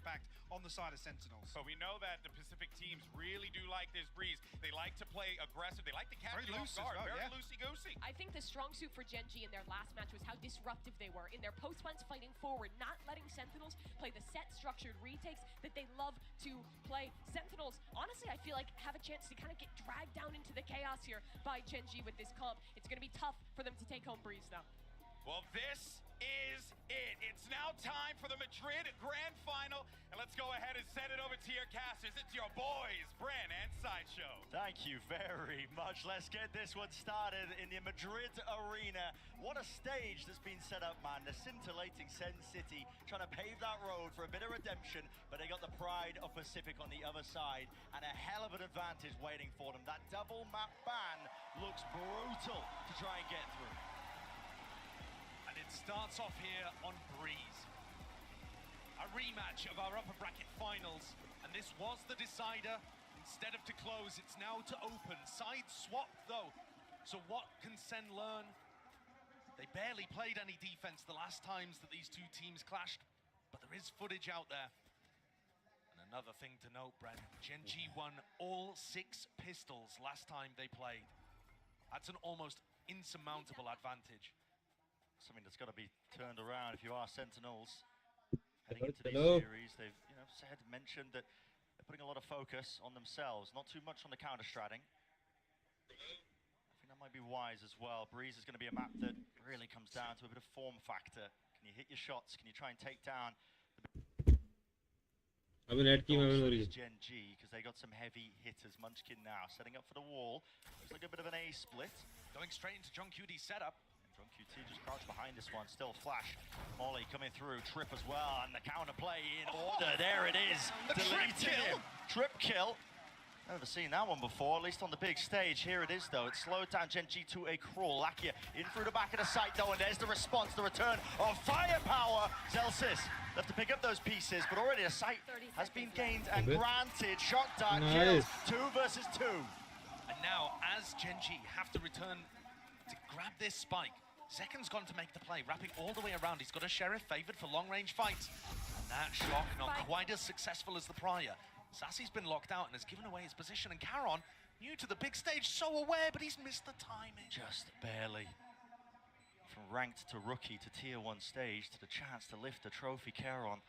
impact on the side of Sentinels. But we know that the Pacific teams really do like this Breeze. They like to play aggressive. They like to catch you off guard. Well, very yeah. loosey-goosey. I think the strong suit for GENG in their last match was how disruptive they were in their post-plants, fighting forward, not letting Sentinels play the set structured retakes that they love to play. Sentinels, honestly, I feel like have a chance to kind of get dragged down into the chaos here by GENG with this comp. It's going to be tough for them to take home Breeze, though. Well, this is it. It's now time for the Madrid Grand Final. And let's go ahead and send it over to your casters. It's your boys, Bran and Sideshow. Thank you very much. Let's get this one started in the Madrid arena. What a stage that's been set up, man. The scintillating SEN City trying to pave that road for a bit of redemption, but they got the pride of Pacific on the other side and a hell of an advantage waiting for them. That double map ban looks brutal to try and get through. And it starts off here on Breeze. A rematch of our upper bracket finals, and this was the decider. Instead of to close, it's now to open. Side swap though. So what can SEN learn? They barely played any defense the last times that these two teams clashed, but there is footage out there. And another thing to note, Brent, GENG won all 6 pistols last time they played. That's an almost insurmountable advantage. Something that's got to be turned around if you are Sentinels. Heading into these series, they've mentioned that they're putting a lot of focus on themselves, not too much on the counter-stratting. I think that might be wise as well. Breeze is going to be a map that really comes down to a bit of form factor. Can you hit your shots? Can you try and take down GENG, because they got some heavy hitters. Munchkin now setting up for the wall. Looks like a bit of an A split. Going straight into John QD's setup. QT just crouched behind this one, still flash. Molly coming through, Trip as well, and the counter play in order. There it is, deleted him. Trip kill. Never seen that one before, at least on the big stage. Here it is though, it slowed down GENG to a crawl. Lakia in through the back of the site though, and there's the response, the return of firepower. Zelsis left to pick up those pieces, but already a site has been gained and granted. Shock dart kills, 2 versus 2. And now, as GENG have to return to grab this spike, Zeken's gone to make the play, wrapping all the way around. He's got a Sheriff favored for long-range fights. And that shock not quite as successful as the prior. Sassy's been locked out and has given away his position. And Caron, new to the big stage, so aware, but he's missed the timing. Just barely. From ranked to rookie to tier 1 stage to the chance to lift the trophy, Caron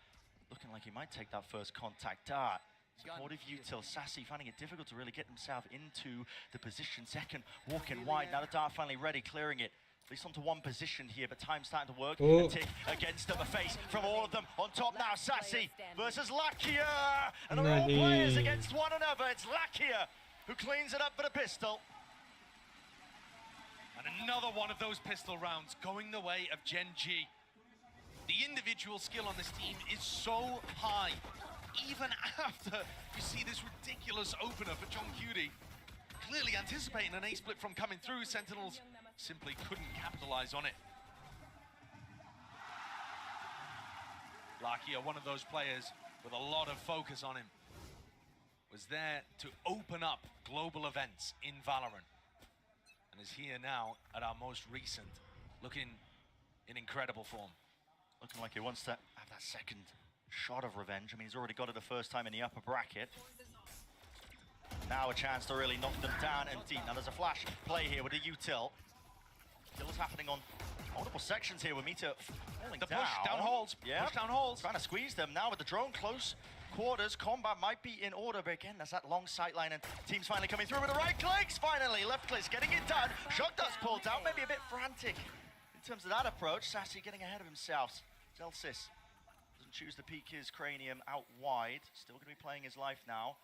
looking like he might take that first contact dart. Supportive util, Sassy finding it difficult to really get himself into the position. Second, walking wide, now the dart finally ready, clearing it. At least onto one position here, but time's starting to work. A tick against them, a face from all of them. On top now, Sassy versus Lakia. And they're all players against one another. It's Lakia who cleans it up for the pistol. And another one of those pistol rounds going the way of GENG. The individual skill on this team is so high. Even after you see this ridiculous opener for John QD. Clearly anticipating an A-split from coming through, Sentinels simply couldn't capitalize on it. Lakia, one of those players with a lot of focus on him, was there to open up global events in Valorant. And is here now at our most recent, looking in incredible form. Looking like he wants to have that second shot of revenge. I mean, he's already got it the first time in the upper bracket. Now a chance to really knock them down and deep. Now there's a flash play here with a util. Kill's happening on multiple sections here with Mita falling down. Push down holes. Yeah. Push down holes. Trying to squeeze them now with the drone close quarters. Combat might be in order, but again, there's that long sight line and team's finally coming through with the right clicks. Finally, left clicks getting it done. Shot dust pulled out, maybe a bit frantic in terms of that approach. Sassy getting ahead of himself. Zelsis doesn't choose to peek his cranium out wide. Still going to be playing his life now.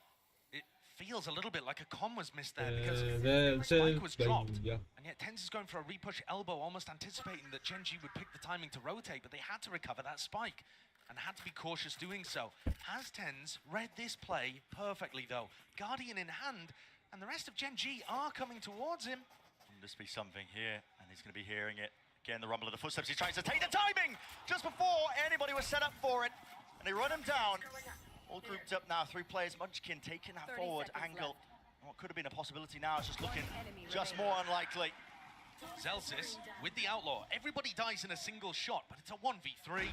It feels a little bit like a comm was missed there because the spike was dropped. And yet TenZ is going for a repush elbow, almost anticipating that GENG would pick the timing to rotate, but they had to recover that spike and had to be cautious doing so. Has TenZ read this play perfectly though? Guardian in hand, and the rest of GENG are coming towards him. Can this be something here? And he's going to be hearing it. Again, the rumble of the footsteps. He tries to take the timing just before anybody was set up for it. And they run him down. All grouped up now, 3 players. Munchkin taking that forward angle. What could have been a possibility now is just looking just more unlikely. Zelsis with the Outlaw. Everybody dies in a single shot, but it's a 1v3.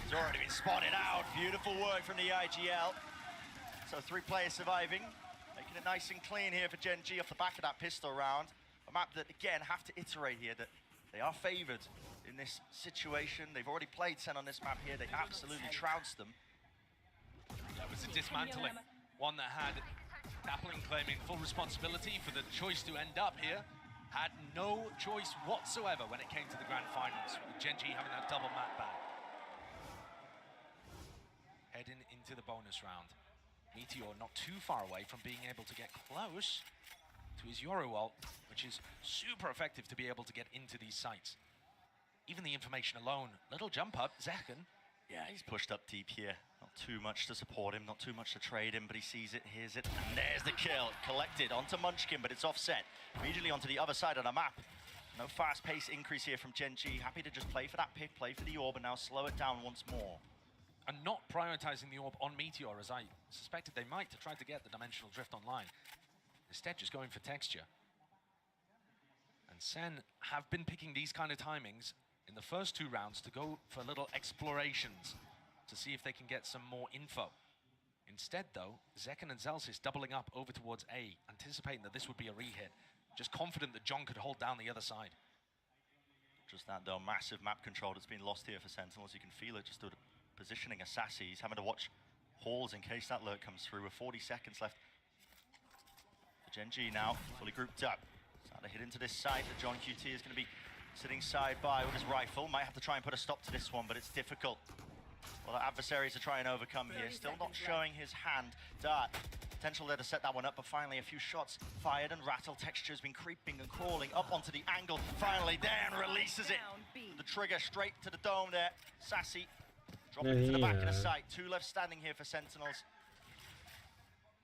He's already been spotted out. Beautiful work from the IGL. So 3 players surviving, making it nice and clean here for GENG off the back of that pistol round. A map that, again, have to iterate here that they are favored in this situation. They've already played SEN on this map here. They absolutely trounced them. That was a dismantling. One that had Dappling claiming full responsibility for the choice to end up here. Had no choice whatsoever when it came to the grand finals, with GENG having that double map back. Heading into the bonus round. Meteor not too far away from being able to get close to his Yoru ult, which is super effective to be able to get into these sites. Even the information alone, little jump up, Zekken. Yeah, he's pushed up deep here. Not too much to support him, not too much to trade him, but he sees it, hears it, and there's the kill. Collected onto Munchkin, but it's offset. Immediately onto the other side of the map. No fast pace increase here from GENG. Happy to just play for that pick, play for the orb, and now slow it down once more. And not prioritizing the orb on Meteor, as I suspected they might, to try to get the dimensional drift online. Instead, just going for texture. And SEN have been picking these kind of timings in the first 2 rounds to go for little explorations to see if they can get some more info. Instead, though, Zekken and Zelsis doubling up over towards A, anticipating that this would be a re-hit. Just confident that John could hold down the other side. Just that, though, massive map control that's been lost here for Sentinels. You can feel it just through the positioning of Sassy. He's having to watch halls in case that lurk comes through with 40 seconds left. GENG now fully grouped up. Starting to hit into this side. The John QT is going to be sitting side by with his rifle. Might have to try and put a stop to this one, but it's difficult. Well, adversaries to try and overcome here. Still not showing his hand. Dart, potential there to set that one up, but finally a few shots fired, and Rattle Texture's been creeping and crawling up onto the angle. Finally there, and releases it. The trigger straight to the dome there. Sassy dropping into the back of the site. 2 left standing here for Sentinels.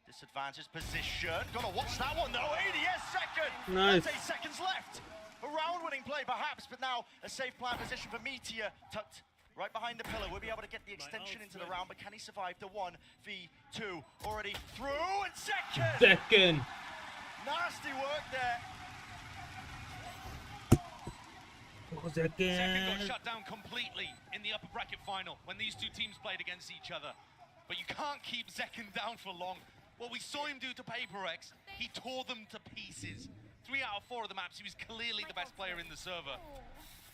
Disadvantaged position. Gotta watch that one though. ADS second. Nice. 8 seconds left. A round-winning play perhaps, but now a safe plan position for Meteor, tucked right behind the pillar. We'll be able to get the extension into the round, but can he survive the 1v2? Already through, and second! Nasty work there. Zekken got shut down completely in the upper bracket final when these 2 teams played against each other. But you can't keep Zekken down for long. What we saw him do to Paper X, he tore them to pieces. 3 out of 4 of the maps, he was clearly the best player in the server.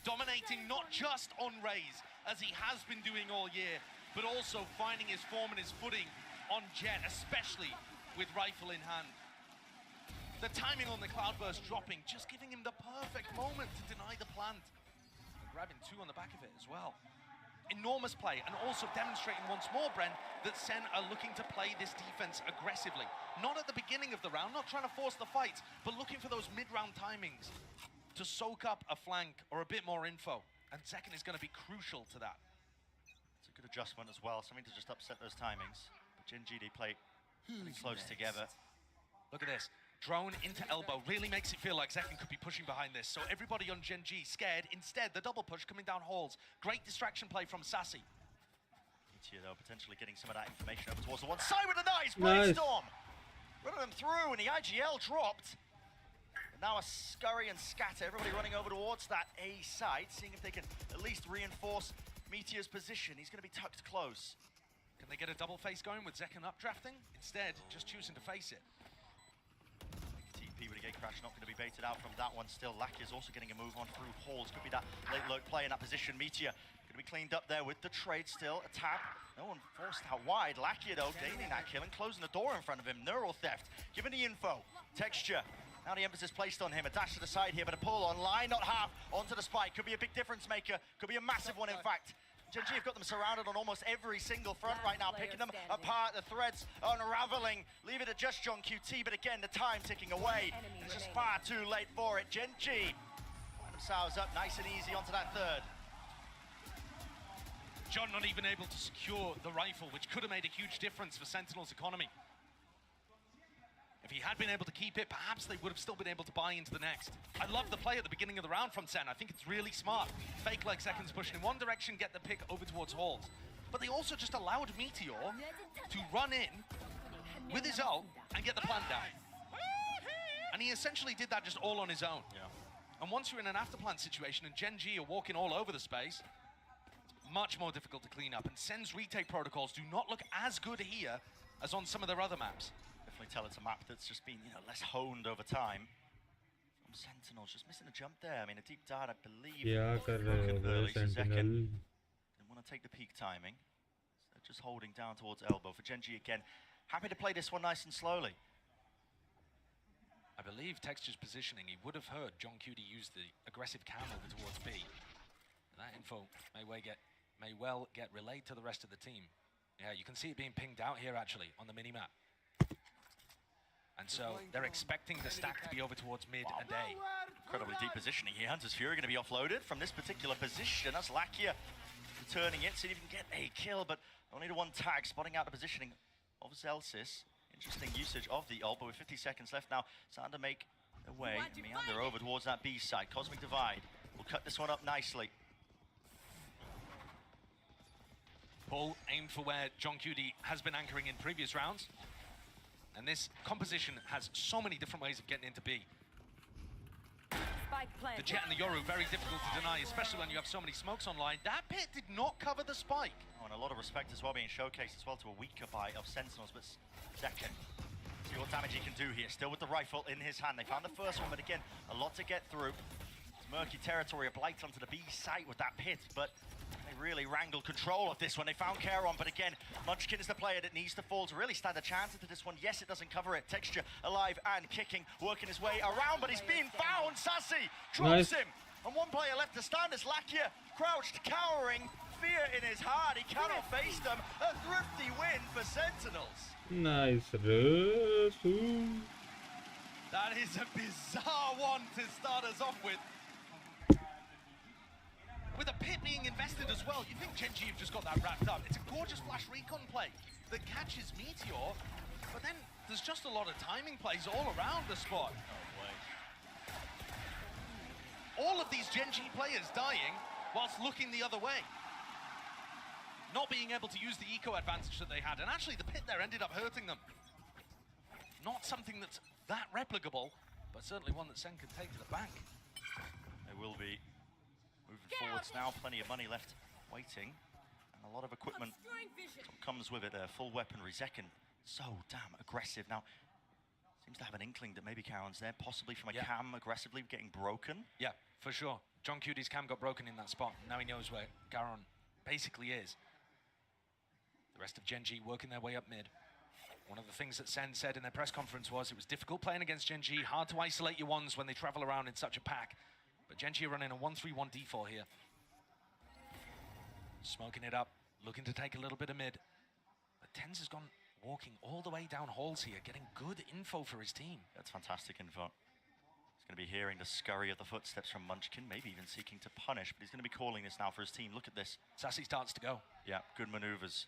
Dominating not just on Raze, as he has been doing all year, but also finding his form and his footing on Jet, especially with rifle in hand. The timing on the Cloudburst dropping, just giving him the perfect moment to deny the plant. And grabbing 2 on the back of it as well. Enormous play, and also demonstrating once more, Bren, that SEN are looking to play this defense aggressively. Not at the beginning of the round, not trying to force the fights, but looking for those mid-round timings to soak up a flank or a bit more info. And Zekken is going to be crucial to that. It's a good adjustment as well, something to just upset those timings. But GENG, they play pretty close together. Look at this. Drone into elbow really makes it feel like Zekken could be pushing behind this. So everybody on GENG scared. Instead, the double push coming down halls. Great distraction play from Sassy. Meteor, though, potentially getting some of that information over towards the one side with a nice brainstorm. Running them through, and the IGL dropped. And now a scurry and scatter. Everybody running over towards that A site, seeing if they can at least reinforce Meteor's position. He's going to be tucked close. Can they get a double face going with Zekken updrafting? Instead, just choosing to face it. TP with a gate crash, not going to be baited out from that one still. Lackey is also getting a move on through halls. Could be that late lurk play in that position. Meteor going to be cleaned up there with the trade still. A tap. No one forced out wide. Lackey, though, gaining that kill and closing the door in front of him. Neural theft. Giving the info. Texture. Now the emphasis placed on him. A dash to the side here, but a pull on line, not half. Onto the spike. Could be a big difference maker. Could be a massive one, in fact. GENG have got them surrounded on almost every single front right now, picking them apart. The threads unraveling. Leave it at just John QT, but again, the time ticking away. It's just far too late for it. GENG find themselves up nice and easy onto that 3rd. John not even able to secure the rifle, which could have made a huge difference for Sentinel's economy. If he had been able to keep it, perhaps they would have still been able to buy into the next. I love the play at the beginning of the round from SEN. I think it's really smart. Fake like Zekkens pushing in one direction, get the pick over towards halls. But they also just allowed Meteor to run in with his ult and get the plant down. And he essentially did that just all on his own. Yeah. And once you're in an after plant situation and GENG are walking all over the space, much more difficult to clean up, and SEN's retake protocols do not look as good here as on some of their other maps. Definitely tell it's a map that's just been, less honed over time. From Sentinels, just missing a jump there. I mean, a deep dart, I believe. क्या कर रहे हो broken भाई early, so Sentinel? Zekken didn't want to take the peak timing. So just holding down towards elbow for GENG again. Happy to play this one nice and slowly. I believe Texture's positioning, he would have heard John Cutie use the aggressive cam over towards B. And that info may well get relayed to the rest of the team. Yeah, you can see it being pinged out here actually on the mini-map. And so they're expecting the stack to be over towards mid and A. Incredibly deep positioning here. Hunter's Fury going to be offloaded from this particular position. That's Lakia returning it, see if he can get a kill, but only to one tag, spotting out the positioning of Zelsis. Interesting usage of the ult, but with 50 seconds left now, Sander make their way and meander over towards that B side. Cosmic Divide will cut this one up nicely. Paul aimed for where John Cutie has been anchoring in previous rounds. And this composition has so many different ways of getting into B. The Jet and the Yoru, very difficult to deny, especially when you have so many smokes online. That pit did not cover the spike. Oh, and a lot of respect as well being showcased as well to a weaker buy of Sentinels, but Zekken, see what damage he can do here. Still with the rifle in his hand. They found the first one, but again, a lot to get through. It's murky territory, a blight onto the B site with that pit, but they really wrangled control of this one. They found Charon, but again, Munchkin is the player that needs to fall to really stand a chance into this one. Yes, it doesn't cover it. Texture alive and kicking, working his way around, but he's being found. Sassy drops him. And one player left to stand as Lakia crouched, cowering, fear in his heart. He cannot face them. A thrifty win for Sentinels. Nice Rasu. That is a bizarre one to start us off with. With a pit being invested as well, you think GENG have just got that wrapped up. It's a gorgeous flash recon play that catches Meteor, but then there's just a lot of timing plays all around the spot. Oh, wait. All of these GENG players dying whilst looking the other way. Not being able to use the eco advantage that they had, and actually the pit there ended up hurting them. Not something that's that replicable, but certainly one that SEN can take to the bank. They will be moving forwards now, plenty of money left waiting, and a lot of equipment comes with it. Full weaponry. Zekken, so damn aggressive. Now, seems to have an inkling that maybe Charon's there, possibly from a cam aggressively getting broken. Yeah, for sure. John Cutie's cam got broken in that spot. Now he knows where Charon basically is. The rest of GENG working their way up mid. One of the things that SEN said in their press conference was it was difficult playing against GENG, hard to isolate your ones when they travel around in such a pack. But GENG are running a 1-3-1 D4 here. Smoking it up, looking to take a little bit of mid. But TenZ has gone walking all the way down halls here, getting good info for his team. That's fantastic info. He's going to be hearing the scurry of the footsteps from Munchkin, maybe even seeking to punish, but he's going to be calling this now for his team. Look at this. Sassy starts to go. Yeah, good maneuvers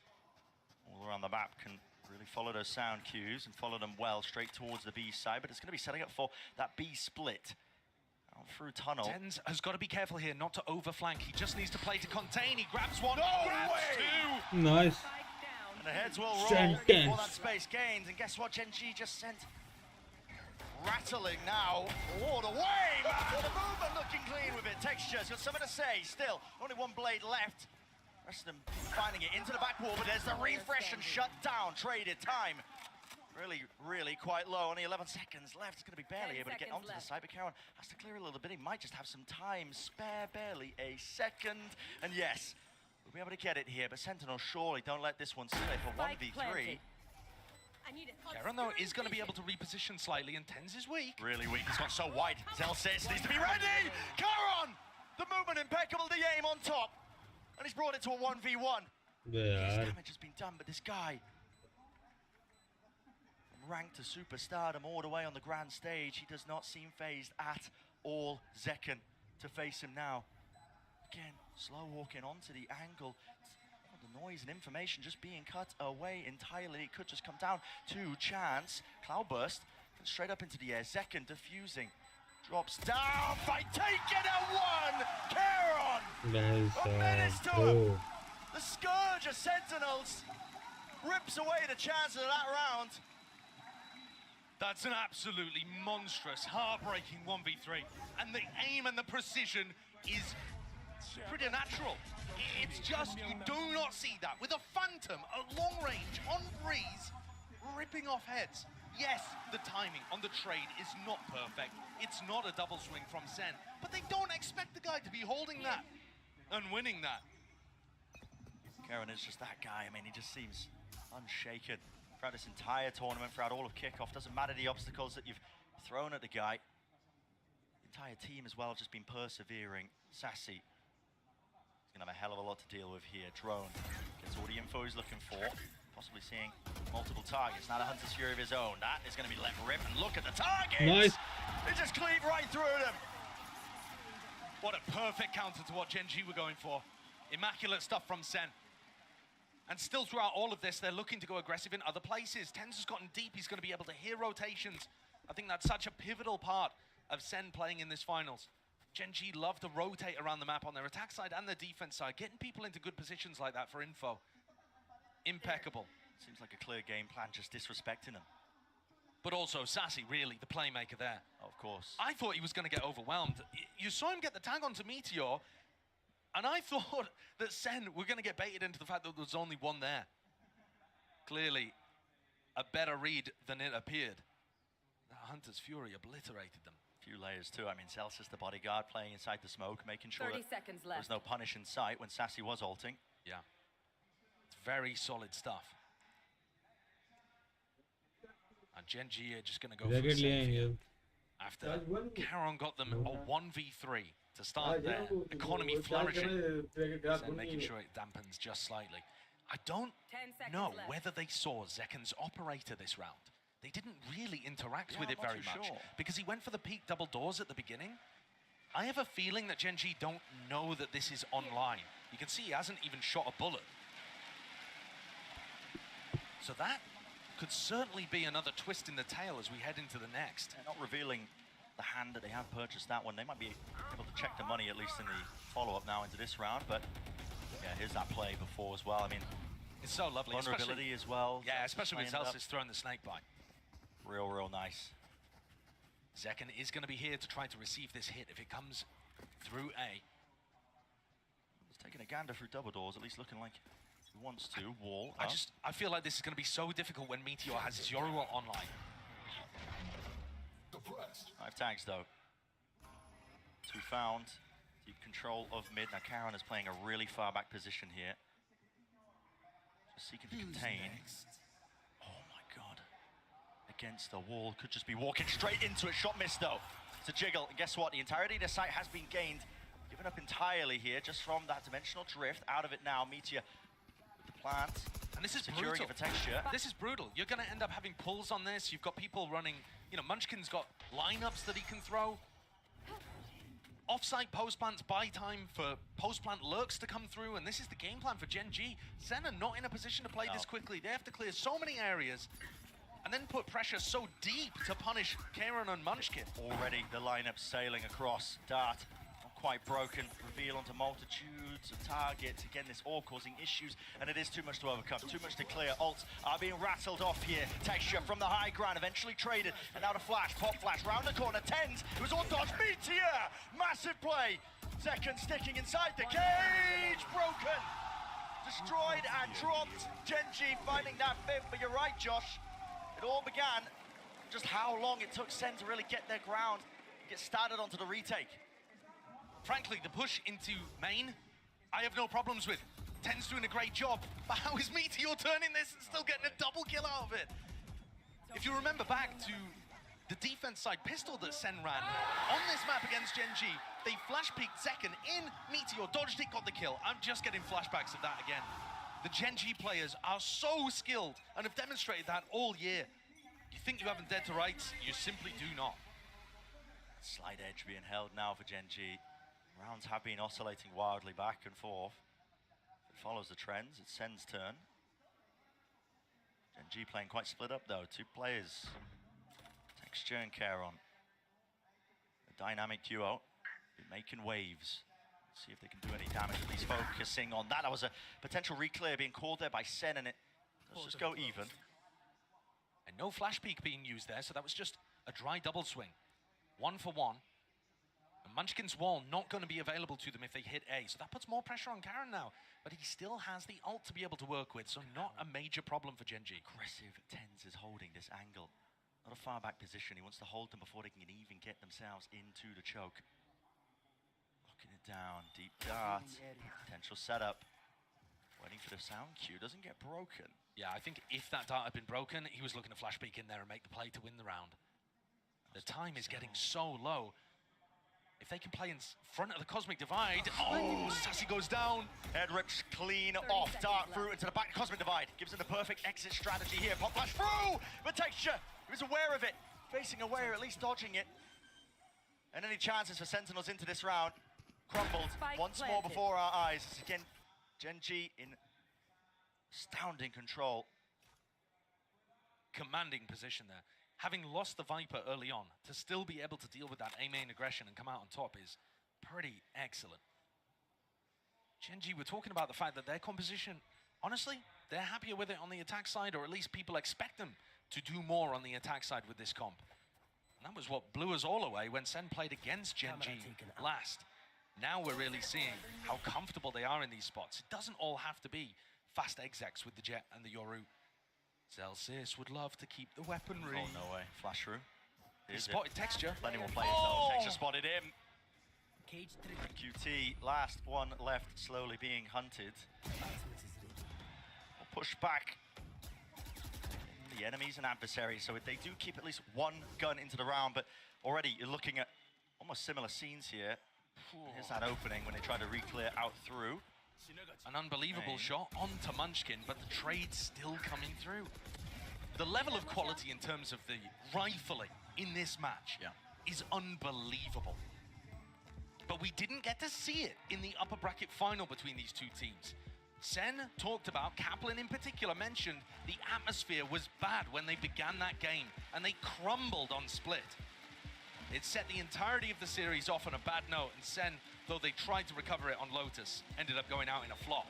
all around the map. Can really follow those sound cues and follow them well straight towards the B side, but it's going to be setting up for that B split. Through tunnel. TenZ has got to be careful here not to overflank. He just needs to play to contain. He grabs one, grabs two. Nice. And the heads will roll Sentence. before that space gains. And guess what? GENG just sent rattling now all the way. The movement looking clean with it. Texture's got something to say. Still, only one blade left. Rest of them finding it into the back wall, but there's the refresh and shut down. Traded time. Really quite low. Only 11 seconds left. It's going to be barely able to get onto the side, but Charon has to clear a little bit. He might just have some time spare, barely a second. And yes, we'll be able to get it here, but Sentinel surely don't let this one slip for 1v3. Charon, though, is going to be able to reposition slightly, and TenZ is weak. Really weak. He's got so wide. Zelsis needs to be ready. Charon! The movement impeccable, the aim on top. And he's brought it to a 1v1. His damage has been done, but this guy, ranked to superstardom all the way on the grand stage, he does not seem phased at all. Zekken to face him now. Again, slow walking onto the angle. All the noise and information just being cut away entirely. It could just come down to chance. Cloudburst straight up into the air. Zekken diffusing. Drops down. Fight taken at one. Charon! A menace to him. The scourge of Sentinels rips away the chances of that round. That's an absolutely monstrous, heartbreaking 1v3. And the aim and the precision is preternatural. It's just, you do not see that. With a Phantom at long range, on Breeze, ripping off heads. Yes, the timing on the trade is not perfect. It's not a double swing from SEN, but they don't expect the guy to be holding that and winning that. Karen is just that guy. I mean, he just seems unshaken throughout this entire tournament, throughout all of kickoff. Doesn't matter the obstacles that you've thrown at the guy. The entire team as well have just been persevering. Sassy is going to have a hell of a lot to deal with here. Drone gets all the info he's looking for. Possibly seeing multiple targets. Now the Hunter's Fury of his own. That is going to be let rip, and look at the targets! Nice. They just cleave right through them. What a perfect counter to what GENG were going for. Immaculate stuff from SEN. And still throughout all of this, they're looking to go aggressive in other places. TenZ has gotten deep. He's going to be able to hear rotations. I think that's such a pivotal part of SEN playing in this finals. GENG love to rotate around the map on their attack side and their defense side, getting people into good positions like that for info. Impeccable. Seems like a clear game plan, just disrespecting him. But also Sassy, really, the playmaker there. Of course. I thought he was going to get overwhelmed. You saw him get the tag onto Meteor, and I thought that SEN were going to get baited into the fact that there was only one there. Clearly, a better read than it appeared. The Hunter's Fury obliterated them. Few layers too. I mean, Celsius, the bodyguard, playing inside the smoke, making sure 30 that seconds there left. was no punish in sight when Sassy was ulting. Yeah. It's very solid stuff. And GENG are just going to go for the same field. After Caron got them a 1v3 to start their economy flourishing. SEN making sure it dampens just slightly. I don't 10 seconds know left. whether they saw Zeken's operator this round. They didn't really interact with I'm it not very too much sure. because he went for the peak double doors at the beginning. I have a feeling that GENG don't know that this is online. You can see he hasn't even shot a bullet. So that could certainly be another twist in the tail as we head into the next. They're not revealing the hand that they have purchased that one. They might be able to check the money, at least in the follow-up now into this round, but yeah, here's that play before as well. I mean, It's so lovely. vulnerability as well. Yeah, especially with Playing it up. Celsius throwing the snake bite. Real nice. Zeken is going to be here to try to receive this hit if it comes through A. He's taking a gander through double doors, at least looking like he wants to. Wall. I feel like this is going to be so difficult when Meteor has his Yoruba online. 5 tags though. 2 found. Deep control of mid. Now Caron is playing a really far back position here. Just seeking to contain. Oh my god. Against the wall. Could just be walking straight into it. Shot missed though. It's a jiggle. And guess what? The entirety of the site has been gained. Given up entirely here just from that dimensional drift. Out of it now. Meteor with the plant. And this is securing brutal. it for texture. This is brutal. You're going to end up having pulls on this. You've got people running, you know, Munchkin's got lineups that he can throw. Offsite post plants buy time for post plant lurks to come through, and this is the game plan for GENG. SEN are not in a position to play this quickly. They have to clear so many areas and then put pressure so deep to punish Caron and Munchkin. Already the lineup sailing across. Dart not quite broken. Reveal onto multitudes of targets. Again, this all causing issues, and it is too much to overcome, too much to clear. Ults are being rattled off here. Texture from the high ground, eventually traded, and now the flash, pop flash, round the corner, TenZ. It was all dodge. Meteor! Massive play. Second sticking inside the cage. Broken. Destroyed and dropped. GENG finding that fifth, but you're right, Josh. It all began just how long it took SEN to really get their ground, get started onto the retake. Frankly, the push into main, I have no problems with. TenZ doing a great job, but how is Meteor turning this and still getting a double kill out of it? If you remember back to the defense side pistol that SEN ran on this map against GENG, they flash peeked Zeken in, Meteor dodged it, got the kill. I'm just getting flashbacks of that again. The GENG players are so skilled and have demonstrated that all year. You think you haven't dead to rights, you simply do not. Slight edge being held now for GENG. Rounds have been oscillating wildly back and forth. It follows the trends. It's SEN's turn. GENG playing quite split up though. 2 players. Texture and Caron. A dynamic duo. Been making waves. See if they can do any damage. At least focusing on that. That was a potential reclear being called there by SEN, and let's just go even. And no flash peek being used there, so that was just a dry double swing. 1 for 1. And Munchkin's wall not going to be available to them if they hit A, so that puts more pressure on Karan now. But he still has the ult to be able to work with, so not a major problem for GENG. Aggressive TenZ is holding this angle. Not a far back position. He wants to hold them before they can even get themselves into the choke. Locking it down. Deep dart. Potential setup. Waiting for the sound cue. Doesn't get broken. Yeah, I think if that dart had been broken, he was looking to flash peek in there and make the play to win the round. The time is getting so low. If they can play in front of the Cosmic Divide. Oh, Sassy goes down. Head rips clean off. Dart through into the back Cosmic Divide. Gives him the perfect exit strategy here. Pop flash through! The texture. He was aware of it. Facing away or at least dodging it. And any chances for Sentinels into this round crumbled once more before our eyes. Again, GENG in astounding control. Commanding position there. Having lost the Viper early on, to still be able to deal with that A-main aggression and come out on top is pretty excellent. GENG, we're talking about the fact that their composition, honestly, they're happier with it on the attack side, or at least people expect them to do more on the attack side with this comp. And that was what blew us all away when SEN played against GENG last. Now we're really seeing how comfortable they are in these spots. It doesn't all have to be fast execs with the Jet and the Yoru. Celsius would love to keep the weaponry. Oh, no way. Flash through. He spotted Texture. Plenty more players though. Texture spotted him. QT, last one left, slowly being hunted. We'll push back. The enemies and adversaries, so they do keep at least one gun into the round, but already you're looking at almost similar scenes here. Here's that opening when they try to re-clear out through. An unbelievable shot onto Munchkin, but the trade's still coming through. The level of quality in terms of the rifling in this match is unbelievable. But we didn't get to see it in the upper bracket final between these two teams. SEN talked about, Kaplan in particular mentioned, the atmosphere was bad when they began that game, and they crumbled on split. It set the entirety of the series off on a bad note, and SEN, though they tried to recover it on Lotus, ended up going out in a flop.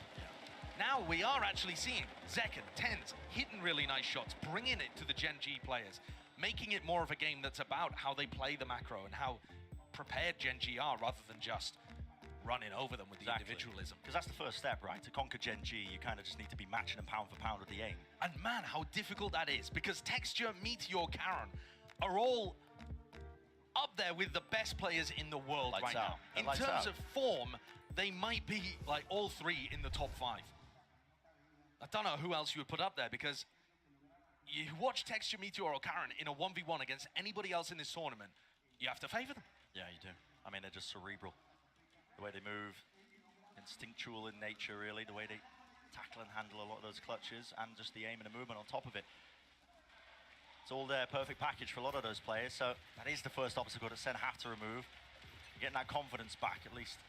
Now we are actually seeing Zekken, TenZ, hitting really nice shots, bringing it to the GENG players, making it more of a game that's about how they play the macro and how prepared GENG are, rather than just running over them with the individualism. Because that's the first step, right? To conquer GENG, you kind of just need to be matching them pound for pound with the aim. And man, how difficult that is, because Texture, Meteor, Karan are all up there with the best players in the world right now. In terms of form, they might be like all three in the top 5. I don't know who else you would put up there, because you watch Texture, Meteor, or Karan in a 1v1 against anybody else in this tournament, you have to favor them. Yeah, you do. I mean, they're just cerebral. The way they move, instinctual in nature, really. The way they tackle and handle a lot of those clutches, and just the aim and the movement on top of it. It's all there, perfect package for a lot of those players. So that is the first obstacle that SEN have to remove. Getting that confidence back, at least.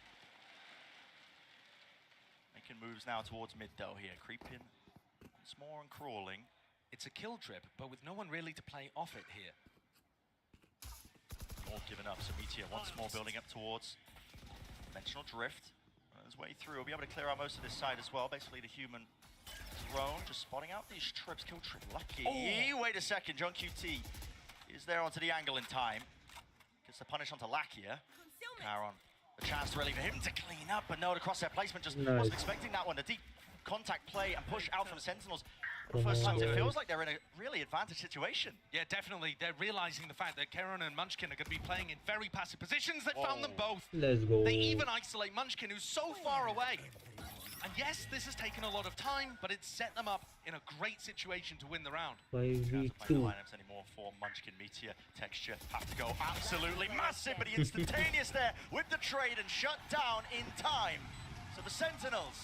Making moves now towards mid, though, here. Creeping once more and crawling. It's a kill trip, but with no one really to play off it here. All given up, so Meteor once more building up towards Dimensional Drift. On his way through, he'll be able to clear out most of this side as well. Basically, the human drone just spotting out these trips. Kill trip lucky. Oh. Wait a second, John QT is there onto the angle in time. Gets the punish onto Lakia. Karan, a chance really for him to clean up, but no, the crosshair placement just wasn't expecting that one. The deep contact play and push out from Sentinels. For the first time, it feels like they're in a really advantage situation. Yeah, definitely. They're realizing the fact that Karan and Munchkin are going to be playing in very passive positions. They found them both. Let's go. They even isolate Munchkin, who's so far away. And yes, this has taken a lot of time, but it's set them up in a great situation to win the round. 5v2. Lineups anymore for Munchkin. Meteor, Texture have to go absolutely massive, but he instantaneous there with the trade and shut down in time. So the Sentinels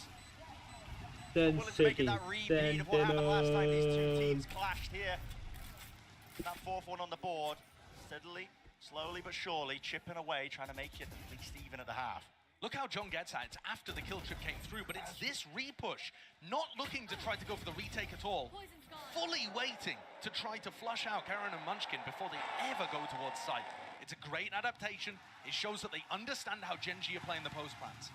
willing to make it that repeat of what happened last time these two teams clashed here. That fourth one on the board, steadily, slowly but surely chipping away, trying to make it at least even at the half. Look how John gets at it. It's after the kill trip came through, but it's this repush, not looking to try to go for the retake at all, fully waiting to try to flush out Karan and Munchkin before they ever go towards site. It's a great adaptation. It shows that they understand how GENG are playing the post plans.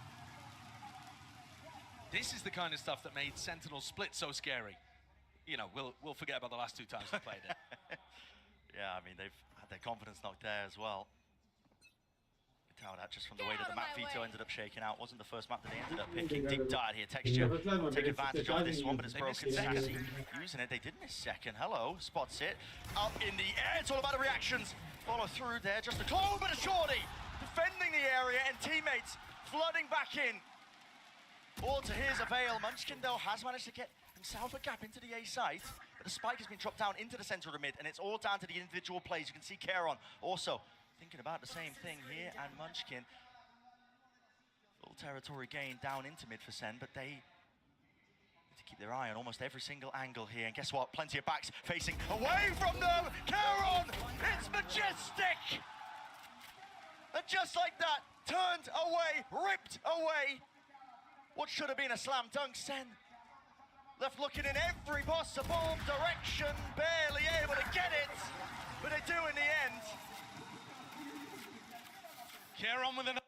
This is the kind of stuff that made Sentinel Split so scary. You know, we'll forget about the last 2 times we played it. Yeah, I mean, they've had their confidence knocked there as well. worked out at just from the way that the map veto ended up shaking out. Wasn't the first map that they ended up picking. Deep dart here. Texture will take advantage of this one, but it's broken. Sassy using it. They did miss second. Hello, spots it. Up in the air. It's all about the reactions. Follow through there. Just a clone, but a shorty. Defending the area and teammates flooding back in. All to his avail. Munchkin, though, has managed to get himself a gap into the A site. But the spike has been dropped down into the center of the mid, and it's all down to the individual plays. You can see Kieron also thinking about the same thing here, and Munchkin. Full territory gain down into mid for SEN, but they need to keep their eye on almost every single angle here. And guess what? Plenty of backs facing away from them. Kieron, it's majestic! And just like that, turned away, ripped away. What should have been a slam dunk, SEN left looking in every possible direction, barely able to get it, but they do in the end. Kieron with another.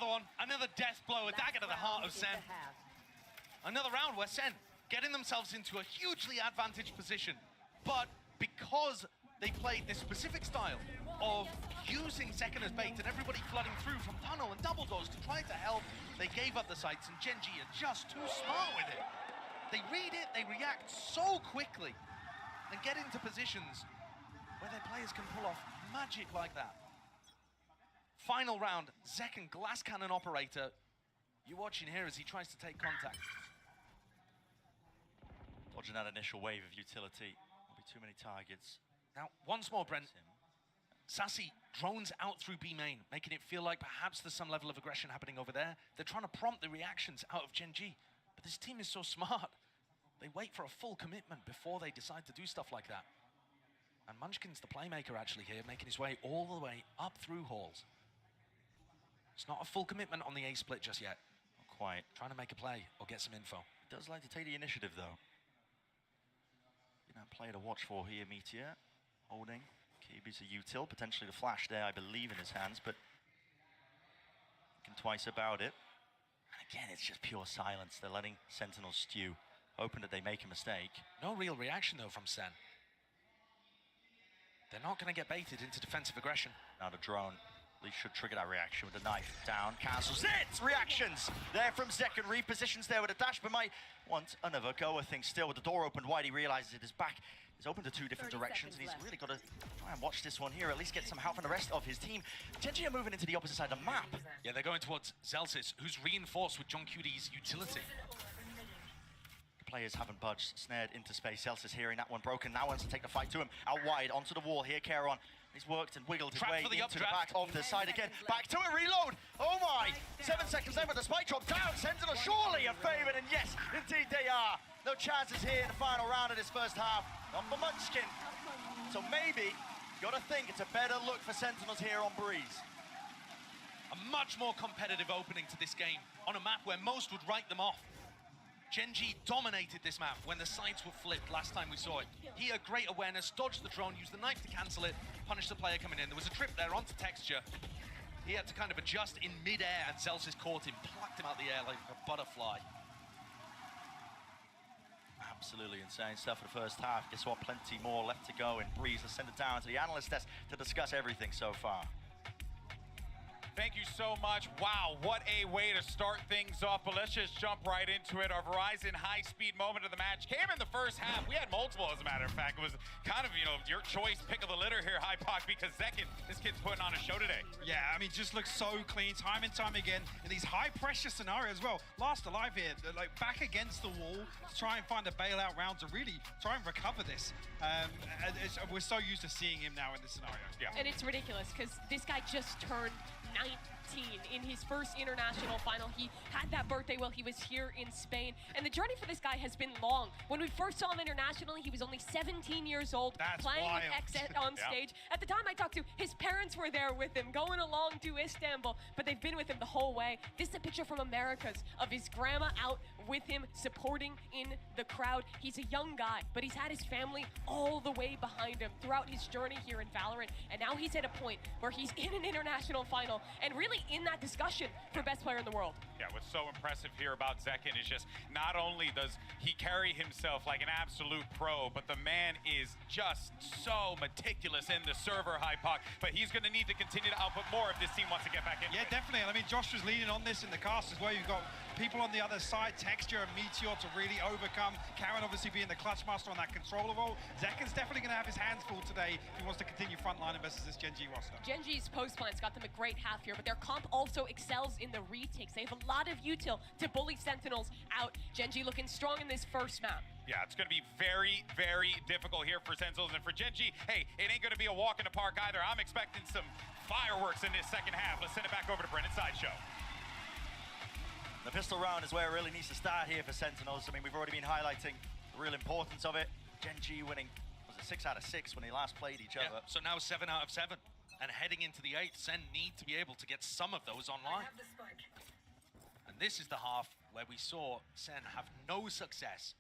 One, another death blow, a dagger to the heart of SEN. Another round where SEN getting themselves into a hugely advantaged position, but because they played this specific style of using second as bait and everybody flooding through from tunnel and double doors to try to help, they gave up the sights, and GENG are just too smart with it. They read it, they react so quickly and get into positions where their players can pull off magic like that. Final round, Zekken, glass cannon operator. You're watching here as he tries to take contact. Dodging that initial wave of utility. Will be too many targets. Now, once more, Brent. Sassy drones out through B main, making it feel like perhaps there's some level of aggression happening over there. They're trying to prompt the reactions out of GENG. But this team is so smart. They wait for a full commitment before they decide to do stuff like that. And Munchkin's the playmaker actually here, making his way all the way up through halls. It's not a full commitment on the A split just yet. Not quite. Trying to make a play or get some info. He does like to take the initiative, though. That play to watch for here, Meteor. Holding. KB's a util, potentially the flash there, I believe, in his hands, but thinking twice about it. And again, it's just pure silence. They're letting Sentinels stew, hoping that they make a mistake. No real reaction, though, from SEN. They're not going to get baited into defensive aggression. Now the drone. At least should trigger that reaction with the knife down. Cancels it! Reactions there from Zekken. Repositions there with a dash, but might want another go. I think still with the door opened wide, he realizes it is back. He's open to two different directions, and he's really got to try and watch this one here, at least get some help from the rest of his team. GENG are moving into the opposite side of the map. Yeah, they're going towards Zelsis, who's reinforced with John Cudy's utility. The players haven't budged, snared into space. Zelsis hearing that one broken, now wants to take the fight to him. Out wide, onto the wall here, Kieron. He's worked and wiggled his way into the back of the side again. Back to it, reload! Oh my! 7 seconds left with the spike drop down. Sentinel surely are favoured, and yes, indeed they are. No chances here in the final round of this first half. Not for Munchkin. So maybe, gotta think it's a better look for Sentinels here on Breeze. A much more competitive opening to this game on a map where most would write them off. GENG dominated this map when the sides were flipped last time we saw it. He had great awareness, dodged the drone, used the knife to cancel it, punished the player coming in. There was a trip there onto texture. He had to kind of adjust in mid-air, and Zelsis caught him, plucked him out the air like a butterfly. Absolutely insane stuff for the first half. Guess what? Plenty more left to go in Breeze. Let's send it down to the analyst desk to discuss everything so far. Thank you so much. Wow, what a way to start things off. But let's just jump right into it. Our Verizon high-speed moment of the match came in the first half. We had multiple, as a matter of fact. It was kind of, you know, your choice, pick of the litter here, Hypoc, because Zekken, this kid's putting on a show today. Yeah, I mean, just looks so clean time and time again in these high-pressure scenarios as well. Last alive here, like back against the wall to try and find a bailout round to really try and recover this. We're so used to seeing him now in this scenario. Yeah. And it's ridiculous because this guy just turned in his first international final. He had that birthday while he was here in Spain. And the journey for this guy has been long. When we first saw him internationally, he was only 17 years old, playing with Xet on stage. At the time I talked to, his parents were there with him, going along to Istanbul, but they've been with him the whole way. This is a picture from Americas of his grandma out with him, supporting in the crowd. He's a young guy, but he's had his family all the way behind him throughout his journey here in Valorant. And now he's at a point where he's in an international final and really in that discussion for best player in the world. Yeah, what's so impressive here about Zekken is just not only does he carry himself like an absolute pro, but the man is just so meticulous in the server high puck. But he's going to need to continue to output more if this team wants to get back into it. Yeah, definitely. And I mean, Josh was leaning on this in the cast as well. You've got people on the other side, Texture and Meteor, to really overcome. Karen obviously being the clutch master on that controller role. Zekken's definitely going to have his hands full today if he wants to continue frontline versus this GENG roster. GENG's post plan's got them a great half here, but their comp also excels in the retakes. They have a lot of util to bully Sentinels out. GENG looking strong in this first map. Yeah, it's going to be very, very difficult here for Sentinels. And for GENG, hey, it ain't going to be a walk in the park either. I'm expecting some fireworks in this second half. Let's send it back over to Brendan Sideshow. The pistol round is where it really needs to start here for Sentinels. I mean, we've already been highlighting the real importance of it. GENG winning, was it 6 out of 6 when they last played each other? So now 7 out of 7. And heading into the 8th, Sen need to be able to get some of those online. And this is the half where we saw Sen have no success.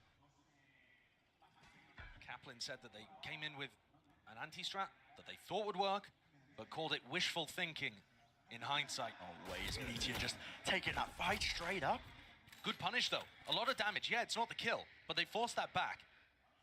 Kaplan said that they came in with an anti-strat that they thought would work, but called it wishful thinking in hindsight. Always Meteor just taking that fight straight up. Good punish though. A lot of damage. Yeah, it's not the kill, but they forced that back.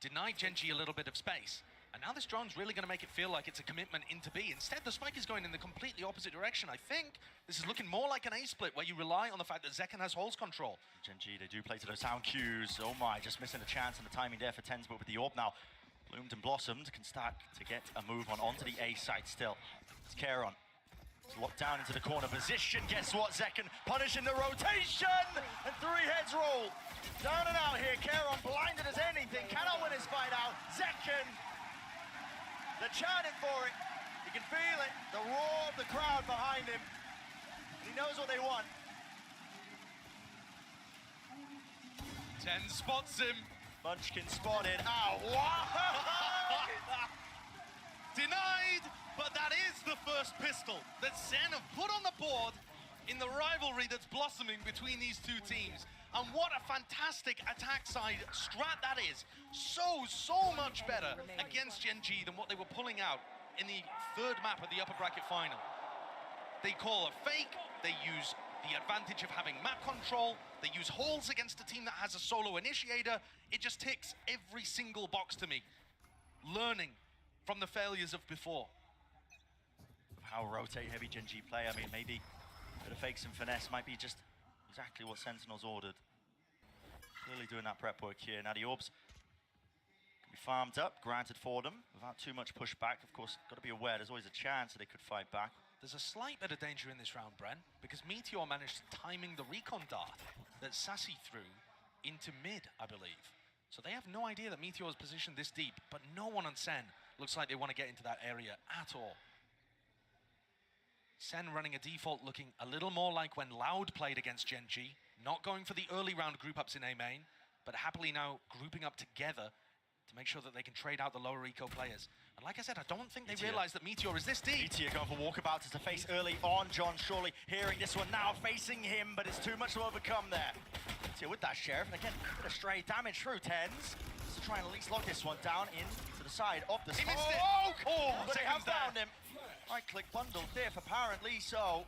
Denied GENG a little bit of space. And now this drone's really going to make it feel like it's a commitment into B. Instead, the spike is going in the completely opposite direction. I think this is looking more like an A split where you rely on the fact that Zekken has holes control. GENG, they do play to those sound cues. Oh my, just missing a chance and the timing there for TenZ, but with the AWP now bloomed and blossomed, can start to get a move on onto the A side still. It's Karen. Locked down into the corner position. Guess what? Zekken punishing the rotation! And 3 heads roll. Down and out here. Karen blinded as anything. Cannot win his fight out. Zekken. They're chanting for it. You can feel it. The roar of the crowd behind him. He knows what they want. TenZ spots him. Munchkin spotted. Ow! Wow! Denied, but that is the first pistol that Sen have put on the board in the rivalry that's blossoming between these two teams. And what a fantastic attack side strat that is. So much better against GENG than what they were pulling out in the 3rd map of the upper bracket final. They call a fake, they use the advantage of having map control, they use holes against a team that has a solo initiator. It just ticks every single box to me. Learning from the failures of before. How rotate heavy GENG play. I mean, maybe a bit of fakes and finesse might be just exactly what Sentinels ordered. Clearly doing that prep work here. Now the orbs can be farmed up, granted for them, without too much pushback. Of course, got to be aware there's always a chance that they could fight back. There's a slight bit of danger in this round, Bren, because Meteor managed timing the recon dart that Sassy threw into mid, I believe. So they have no idea that Meteor is positioned this deep, but no one on Sen looks like they want to get into that area at all. Sen running a default looking a little more like when Loud played against GENG, not going for the early round group ups in A main, but happily now grouping up together to make sure that they can trade out the lower eco players. And like I said, I don't think they realize that Meteor is this deep. Meteor going for walkabouts as a face early on. John surely hearing this one now, facing him, but it's too much to overcome there. Meteor with that Sheriff, and again, bit of stray damage through TenZ. To try and at least lock this one down into the side of the... He missed it! But they have found him. Right-click bundle, Diff apparently so.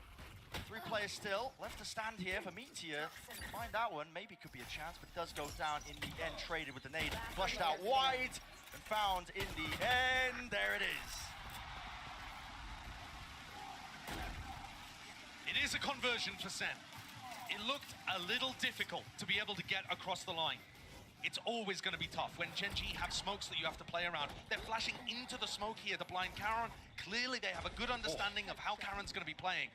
3 players still left to stand here for Meteor. Find that one, maybe could be a chance, but it does go down in the end. Traded with the nade, flushed out wide, and found in the end. There it is. It is a conversion for Sen. It looked a little difficult to be able to get across the line. It's always going to be tough when GENG have smokes that you have to play around. They're flashing into the smoke here to blind Karen. Clearly they have a good understanding of how Karen's going to be playing.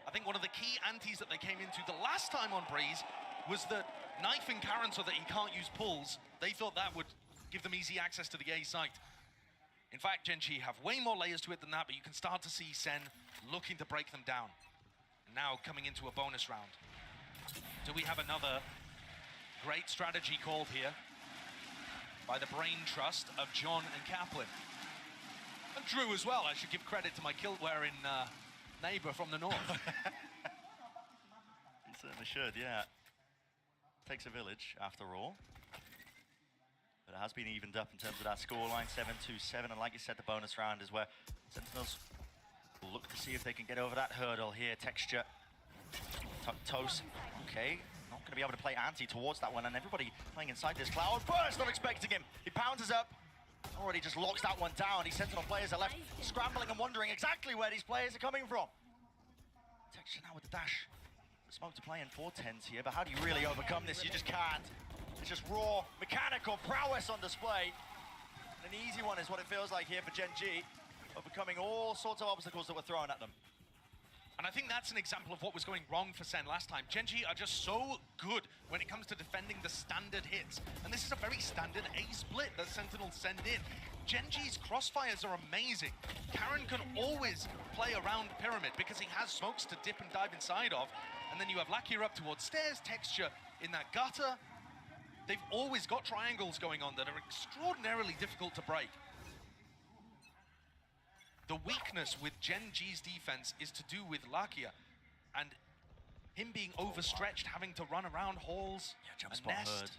I think one of the key antis that they came into the last time on Breeze was that knifing Karen so that he can't use pulls. They thought that would give them easy access to the A site. In fact, GENG have way more layers to it than that, but you can start to see Sen looking to break them down. now coming into a bonus round. Do we have another great strategy called here by the brain trust of John and Kaplan? And Drew as well. I should give credit to my kilt-wearing neighbor from the north. You certainly should, yeah. Takes a village, after all. But it has been evened up in terms of that scoreline, 7-2-7. And like you said, the bonus round is where Sentinels will look to see if they can get over that hurdle here. Texture, Toast, okay. Not going to be able to play anti towards that one. And everybody playing inside this cloud burst, not expecting him. He pounces up. Already just locks that one down. These Sentinel players are left scrambling and wondering exactly where these players are coming from. Texture now with the dash. Smoke to play in 4-10s here, but how do you really overcome this? You just can't. It's just raw mechanical prowess on display. An easy one is what it feels like here for GENG, overcoming all sorts of obstacles that were thrown at them. And I think that's an example of what was going wrong for SEN last time. GENG are just so good when it comes to defending the standard hits. And this is a very standard A split that Sentinels send in. GENG's crossfires are amazing. Karen can always play around Pyramid because he has smokes to dip and dive inside of. And then you have Lakia up towards stairs, Texture in that gutter. They've always got triangles going on that are extraordinarily difficult to break. The weakness with GENG's defense is to do with Lakia and him being overstretched, having to run around halls, Jump a spot nest. heard.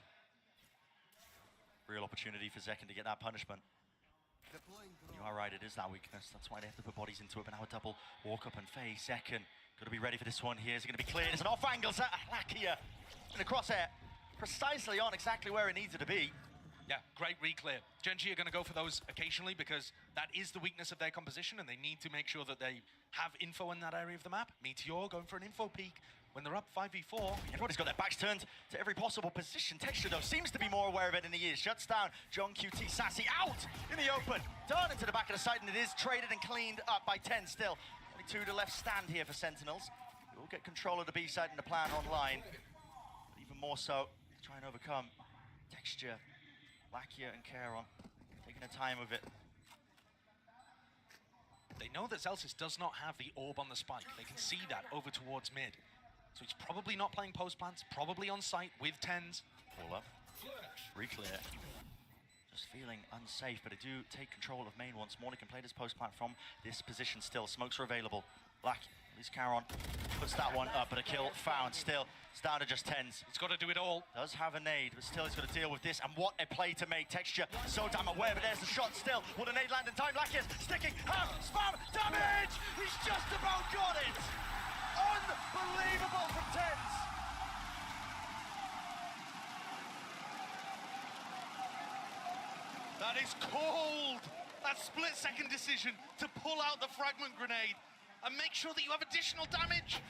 Real opportunity for Zekken to get that punishment. You are right, it is that weakness. That's why they have to put bodies into it. But now a double walk up and face. Zekken, got to be ready for this one here. Is it going to be cleared? It's an off angle. Lakia in the crosshair, precisely on exactly where it needed to be. Yeah, great re-clear. GENG are going to go for those occasionally because that is the weakness of their composition and they need to make sure that they have info in that area of the map. Meteor going for an info peek when they're up 5v4. Everybody's got their backs turned to every possible position. Texture, though, seems to be more aware of it than he is. Shuts down John QT. Sassy out in the open. Down into the back of the site, and it is traded and cleaned up by 10 still. Only 2 to left stand here for Sentinels. We'll get control of the B side and the plan online. But even more so, try and overcome Texture. Lakia and Caron taking their time with it. They know that Zelsis does not have the orb on the spike. They can see that over towards mid. So he's probably not playing post plants, probably on site with 10s. All up. Re-clear. Just feeling unsafe, but they do take control of main once more. They can play this post plant from this position still. Smokes are available. Lakia, at least Caron puts that one up, but a kill found still. It's down to just 10s. He's got to do it all. Does have a nade, but still he's got to deal with this. And what a play to make. Texture so damn aware, but there's the shot still. Will the nade land in time? Lakia's sticking. Half spam damage! He's just about got it! Unbelievable from 10s. That is cold. That split-second decision to pull out the fragment grenade and make sure that you have additional damage.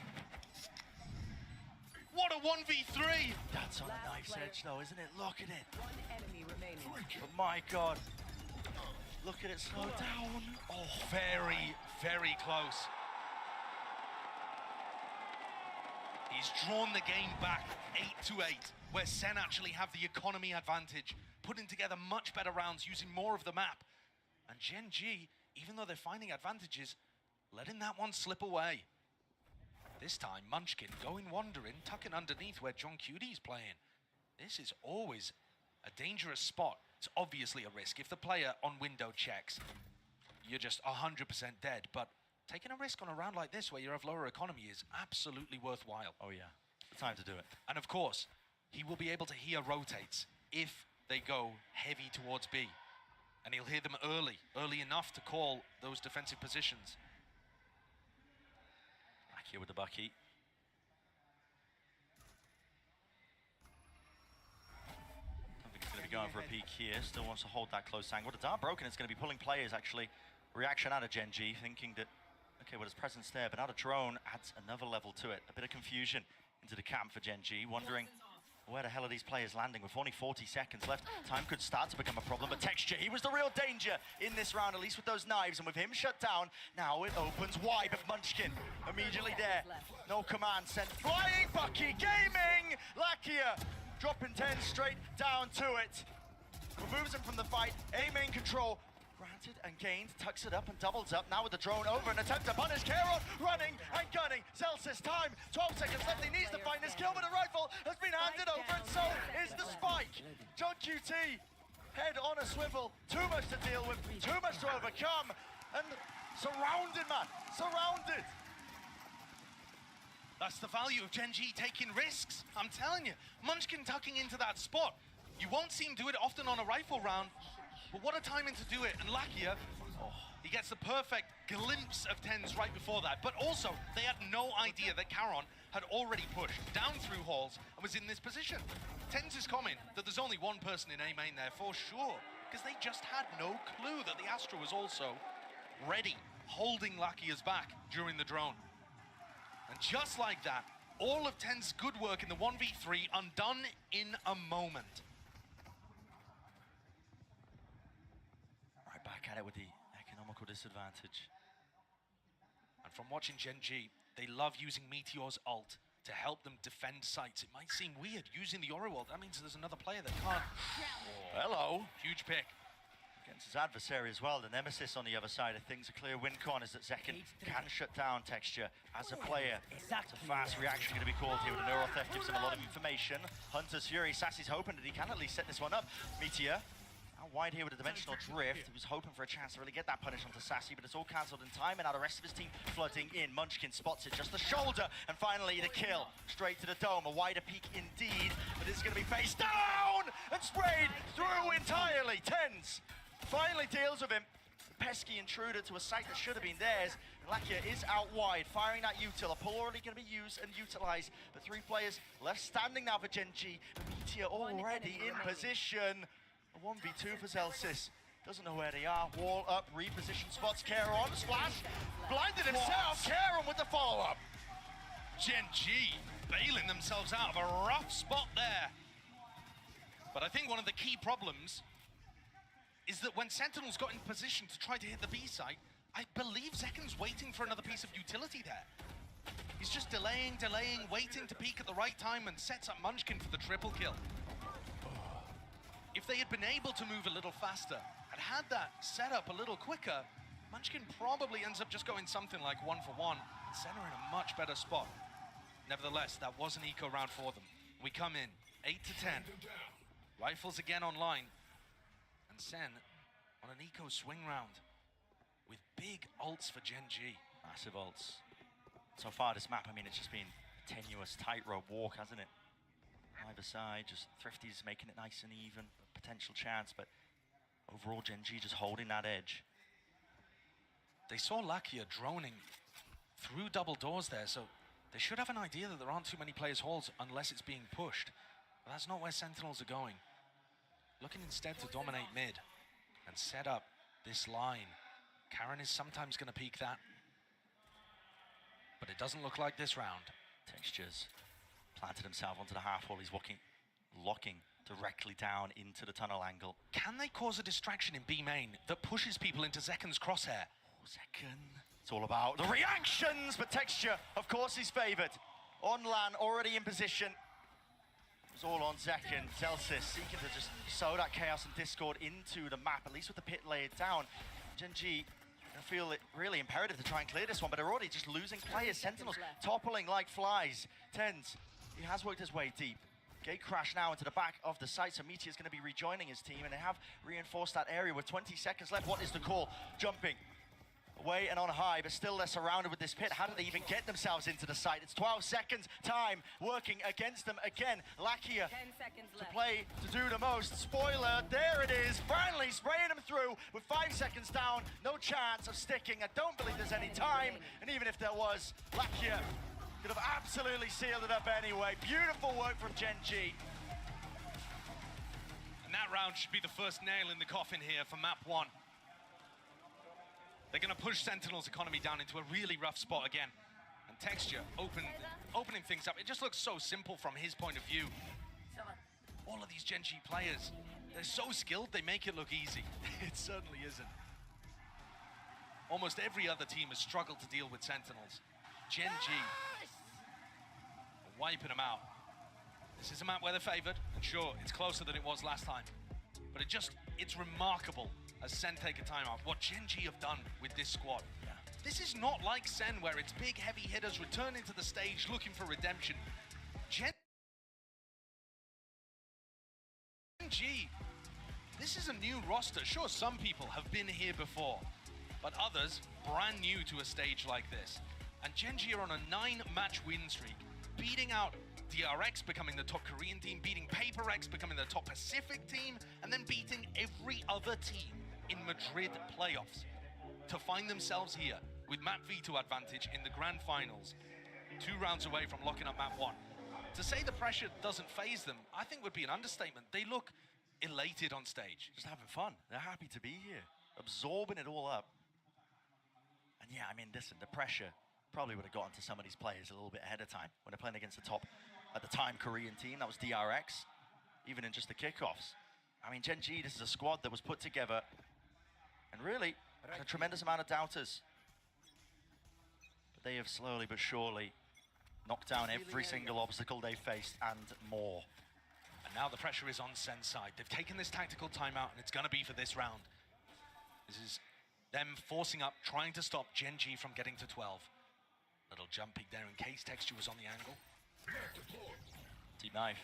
What a 1v3. That's on a knife's edge though, isn't it? Look at it. One enemy remaining. But my God. Look at it slow down. Oh, very, very close. He's drawn the game back 8-8, where SEN actually have the economy advantage, putting together much better rounds, using more of the map. And GENG, even though they're finding advantages, letting that one slip away. This time, Munchkin going wandering, tucking underneath where John Cuty's playing. This is always a dangerous spot. It's obviously a risk. If the player on window checks, you're just 100% dead. But taking a risk on a round like this where you have lower economy is absolutely worthwhile. Oh yeah, time to do it. And of course, he will be able to hear rotates if they go heavy towards B. And he'll hear them early enough to call those defensive positions. Back here with the Bucky. I think he's going to be going for a peek here. Still wants to hold that close angle. The dart broken. It's going to be pulling players actually. Reaction out of GENG, thinking that, okay, well, his presence there, but now the drone adds another level to it. A bit of confusion into the camp for GENG, wondering where the hell are these players landing with only 40 seconds left. Time could start to become a problem, but Texture, he was the real danger in this round, at least with those knives, and with him shut down, now it opens wide, but Munchkin immediately there. No command sent flying, Bucky gaming! Lakia dropping 10 straight down to it. Removes him from the fight, A main control, Granted and gained, tucks it up and doubles up. Now with the drone over, an attempt to punish Keron, running and gunning. Zelsis time, 12 seconds left. He needs to find this kill, but the rifle has been handed over, and so is the spike. John QT, head on a swivel. Too much to deal with, too much to overcome, and surrounded, man, surrounded. That's the value of GENG taking risks. I'm telling you, Munchkin tucking into that spot. You won't see him do it often on a rifle round, but what a timing to do it. And Lakia, he gets the perfect glimpse of TenZ right before that. But also, they had no idea that Caron had already pushed down through halls and was in this position. TenZ is comment that there's only one person in A main there for sure, because they just had no clue that the Astra was also ready, holding Lakia's back during the drone. And just like that, all of TenZ's good work in the 1v3 undone in a moment. Right back at it with the economical disadvantage. And from watching GENG, they love using Meteor's ult to help them defend sites. It might seem weird using the Oro ult. That means there's another player that can't. Oh, hello. Huge pick. Against his adversary as well, the Nemesis on the other side of things. A clear win con is that Zekken can shut down Texture as a player. It's a fast reaction going to be called here with a neural theft, gives him a lot of information. Hunter's Fury, Sassy's hoping that he can at least set this one up. Meteor, out wide here with a dimensional drift. He was hoping for a chance to really get that punish onto Sassy, but it's all cancelled in time, and now the rest of his team flooding in. Munchkin spots it, just the shoulder, and finally the kill. Straight to the dome, a wider peak indeed, but it's going to be face down and sprayed through entirely. TenZ finally deals with him. Pesky intruder to a site that should have been theirs. Lakia is out wide, firing that util. A pull already going to be used and utilized, but 3 players left standing now for GENG. Meteor already in position. A 1v2 for Zelsis. Doesn't know where they are. Wall up, reposition spots. Keron, splash. Blinded himself. Keron with the follow-up. GENG bailing themselves out of a rough spot there. But I think one of the key problems is that when Sentinels got in position to try to hit the B site, I believe Zekken's waiting for another piece of utility there. He's just delaying, waiting to peek at the right time and sets up Munchkin for the triple kill. If they had been able to move a little faster and had that set up a little quicker, Munchkin probably ends up just going something like 1-for-1. Center in a much better spot. Nevertheless, that was an eco round for them. We come in 8-10. Rifles again online. And SEN on an eco swing round with big ults for GENG. Massive ults. So far this map, I mean, it's just been a tenuous tightrope walk, hasn't it? Either side, just Thrifty's making it nice and even, potential chance, but overall GENG just holding that edge. They saw Lakia droning through double doors there, so they should have an idea that there aren't too many players halls unless it's being pushed. But that's not where Sentinels are going. Looking instead to dominate mid and set up this line. Karen is sometimes going to peek that, but it doesn't look like this round. Textures planted himself onto the half wall. He's locking directly down into the tunnel angle. Can they cause a distraction in B main that pushes people into Zekken's crosshair? Oh, Zekken. It's all about the reactions, but Texture, of course, he's favored. On LAN, already in position. It was all on Zekken. Zelsis seeking to just sow that chaos and discord into the map, at least with the pit laid down. GENG feel it really imperative to try and clear this one, but they're already just losing players. Sentinels toppling like flies. TenZ, he has worked his way deep. Gate crash now into the back of the site, so Meteor's going to be rejoining his team, and they have reinforced that area with 20 seconds left. What is the call? Jumping away and on high, but still they're surrounded with this pit. How did they even get themselves into the site? It's 12 seconds. Time working against them again. Lakia 10 seconds to left. play to do the most. Spoiler, there it is. Finally spraying them through with 5 seconds down. No chance of sticking. I don't believe there's any time. And even if there was, Lakia could have absolutely sealed it up anyway. Beautiful work from GENG. And that round should be the first nail in the coffin here for map 1. They're going to push Sentinel's economy down into a really rough spot again. And Texture opening things up. It just looks so simple from his point of view. All of these GENG players, they're so skilled, they make it look easy. It certainly isn't. Almost every other team has struggled to deal with Sentinels. GENG wiping them out. This is a map where they're favored, and sure, it's closer than it was last time. But it just it's remarkable as SEN take a timeout. What GENG have done with this squad. Yeah. This is not like SEN where it's big, heavy hitters returning to the stage looking for redemption. GENG, this is a new roster. Sure, some people have been here before, but others brand new to a stage like this. And GENG are on a 9-match win streak, beating out DRX, becoming the top Korean team, beating PaperX, becoming the top Pacific team, and then beating every other team in Madrid playoffs to find themselves here with map veto advantage in the grand finals, 2 rounds away from locking up map 1. To say the pressure doesn't faze them, I think would be an understatement. They look elated on stage. Just having fun. They're happy to be here, absorbing it all up. And yeah, I mean, listen, the pressure probably would have gotten to some of these players a little bit ahead of time when they're playing against the top, at the time, Korean team. That was DRX, even in just the kickoffs. I mean, GENG, this is a squad that was put together and really had a tremendous amount of doubters. But they have slowly but surely knocked down every single obstacle they faced and more. And now the pressure is on SEN's side. They've taken this tactical timeout, and it's going to be for this round. This is them forcing up, trying to stop GENG from getting to 12. Little jump peek there in case Texture was on the angle. Deep knife.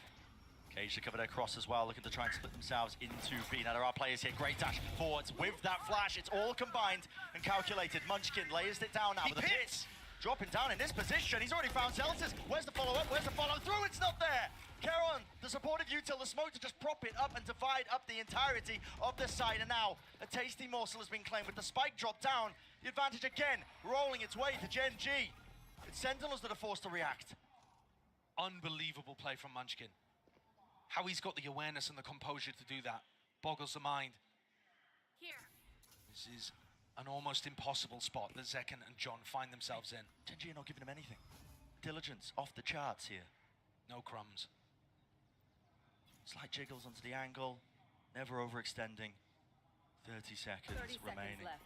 Cage to cover their cross as well, looking to try and split themselves into B. Now there are players here, great dash forwards with that flash. It's all combined and calculated. Munchkin layers it down now with the hits. Dropping down in this position, he's already found Celsius. Where's the follow-up? Where's the follow-through? It's not there! Keron, the supportive util, the smoke to just prop it up and divide up the entirety of the side. And now, a tasty morsel has been claimed with the spike drop down. The advantage again, rolling its way to GENG. It's Sentinels that are forced to react. Unbelievable play from Munchkin. How he's got the awareness and the composure to do that boggles the mind. Here. This is an almost impossible spot that Zekken and John find themselves in. GENG are not giving him anything. Diligence off the charts here. No crumbs. Slight jiggles onto the angle, never overextending. 30 seconds 30 remaining. seconds left.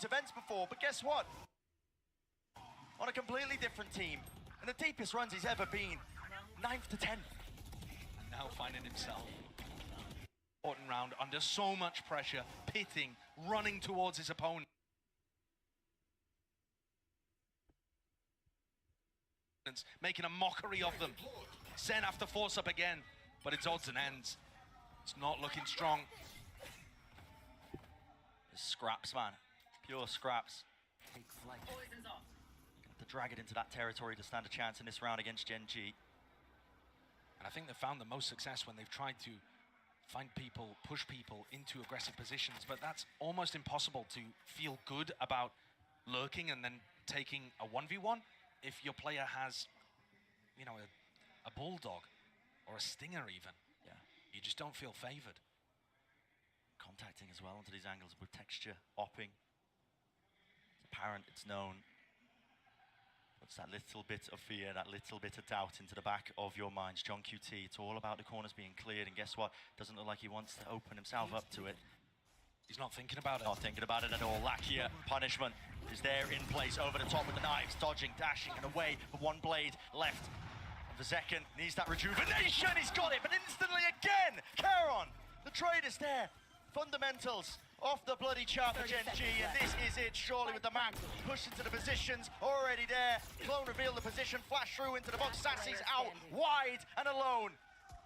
Events before, but guess what? On a completely different team, and the deepest runs he's ever been, 9th to 10th. And now finding himself. Important round under so much pressure, pitting, running towards his opponent. Making a mockery of them. SEN have to force up again, but it's odds and ends. It's not looking strong. Scraps, man. Pure scraps. To drag it into that territory to stand a chance in this round against GENG. And I think they've found the most success when they've tried to find people, push people into aggressive positions, but that's almost impossible to feel good about lurking and then taking a 1v1 if your player has, you know, a bulldog or a stinger even. Yeah. You just don't feel favored. Contacting as well onto these angles with texture, opping. It's apparent, it's known. Puts that little bit of fear, that little bit of doubt into the back of your minds. John QT, it's all about the corners being cleared, and guess what? Doesn't look like he wants to open himself up to it. He's not thinking about it. Not thinking about it at all. Lakia, punishment is there in place, over the top with the knives, dodging, dashing, and away, but one blade left. And for Zekken, needs that rejuvenation, he's got it, but instantly again, Keron, the trade is there. Fundamentals off the bloody chart for GENG, and this is it, surely, with the map pushed into the positions, already there. Clone revealed the position, flash through into the box, Sassy's out, wide and alone.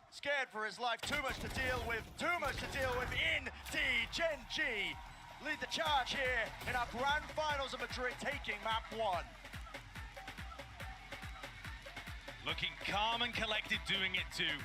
Scared for his life, too much to deal with, indeed. GENG lead the charge here in our grand finals of Madrid, taking map 1. Looking calm and collected, doing it too.